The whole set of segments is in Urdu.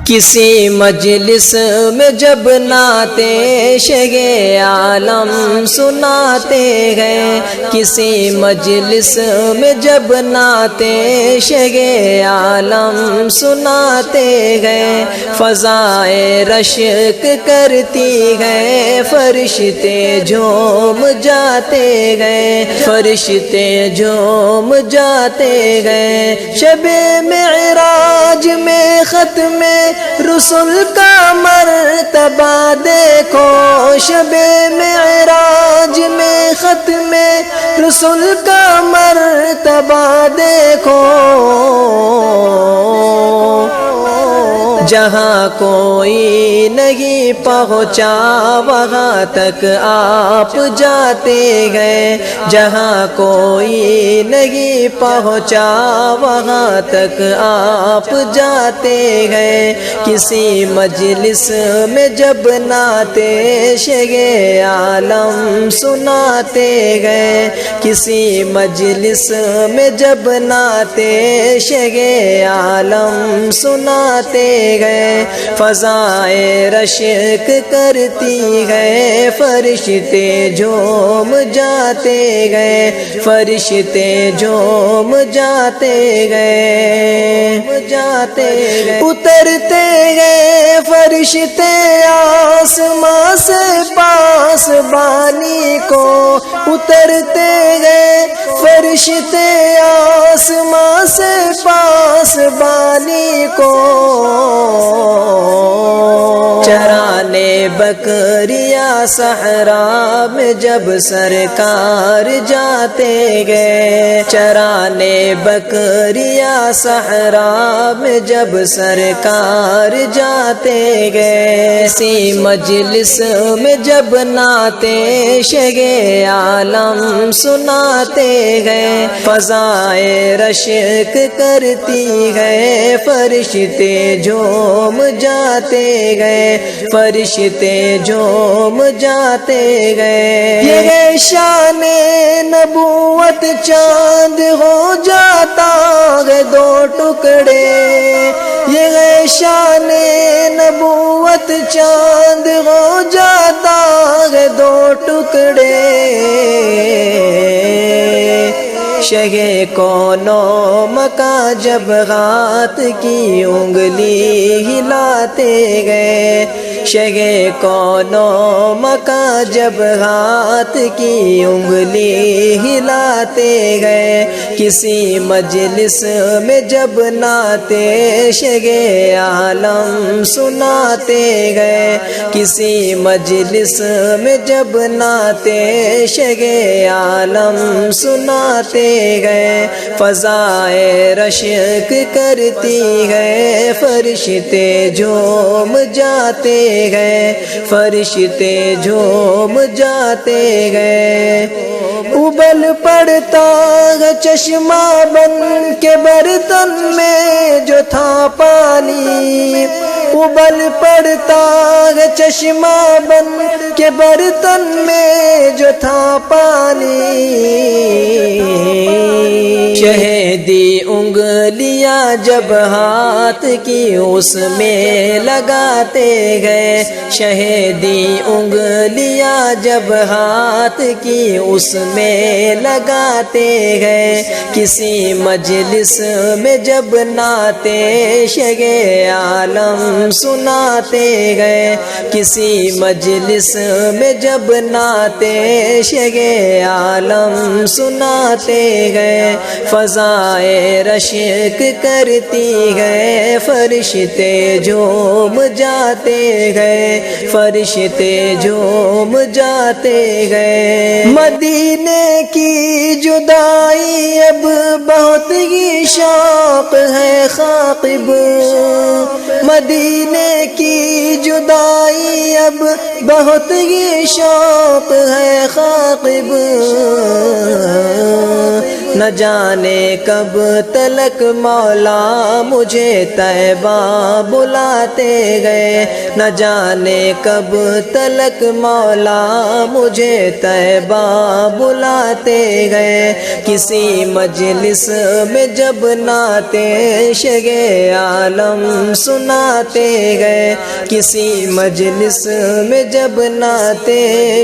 کسی مجلس میں جب نعت شہ عالم سناتے ہیں، کسی مجلس میں جب نعت شہ عالم سناتے ہیں، فضائے رشک کرتی ہیں، فرشتے جھوم جاتے ہیں، فرشتے جھوم جاتے ہیں۔ شب معراج میں ختم رسول کا مرتبہ دیکھو، شب معراج میں ختم رسول کا مرتبہ دیکھو، جہاں کوئی نہیں پہنچا وہاں تک آپ جاتے گئے، جہاں کوئی نہیں پہنچا وہاں تک آپ جاتے گئے۔ کسی مجلس میں جب نعت شہ عالم سناتے گئے، کسی مجلس میں جب نعت شہ عالم سناتے گئے، فضائے رشک کرتی ہے، فرشتے جھوم جاتے گئے، فرشتے جھوم جاتے گئے، جاتے گئے، اترتے گئے فرشتے آسمان سے پاس بانی کو، اترتے گئے فرشتے آسمان سے پاس بانی کو، چرانے بکریاں صحرا میں جب سرکار جاتے گئے، چرانے بکریاں صحرا میں جب سرکار جاتے گئے، اسی مجلس میں جب نعت شہ عالم سناتے گئے، فضائے رشک کرتی ہے، فرشتے جھوم جاتے گئے، فرشتے جھوم جاتے گئے۔ یہ شان نبوت چاند ہو جاتا ہے دو ٹکڑے، یہ شان نبوت چاند ہو جاتا ہے دو ٹکڑے، شہ کون و مکاں جب ہاتھ کی انگلی ہلاتے گئے، شہ کون و مکاں جب ہاتھ کی انگلی ہلاتے گئے، کسی مجلس میں جب نعت شہ عالم سناتے گئے، کسی مجلس میں جب نعت شہ عالم سناتے گئے، فضائے رشک کرتی ہے، فرشتے جھوم جاتے گئے، فرشتے جھوم جاتے گئے۔ ابل پڑتا ہے چشمہ بن کے برتن میں جو تھا پانی، ابل پڑتا ہے چشمہ بن کے برتن میں جو تھا پانی، شہدی انگلیاں جب ہاتھ کی اس میں لگاتے گئے، شہدی انگلیاں جب ہاتھ کی اس میں لگاتے گئے، کسی مجلس میں جب نعت شہ عالم سناتے گئے، کسی مجلس میں جب نعت شہ عالم سناتے گئے، فضائے رشک کرتی ہے، فرشتے جھوم جاتے گئے، فرشتے جھوم جاتے گئے۔ مدینے کی جدائی اب بہت ہی شوق ہے خاقب، مدینے کی جدائی اب بہت ہی شوق ہے خاقب، نہ جانے کب تلک مولا مجھے طیبہ بلاتے گئے، نہ جانے کب تلک مولا مجھے طیبہ بلاتے گئے۔ کسی مجلس میں جب نعت شگ عالم سناتے گئے، کسی مجلس میں جب نعت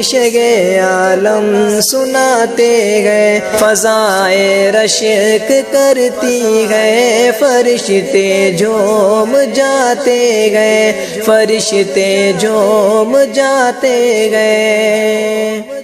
شگ عالم سناتے گئے، فضائے رشک کرتی گئے، فرشتے جھوم جاتے گئے، فرشتے جھوم جاتے گئے۔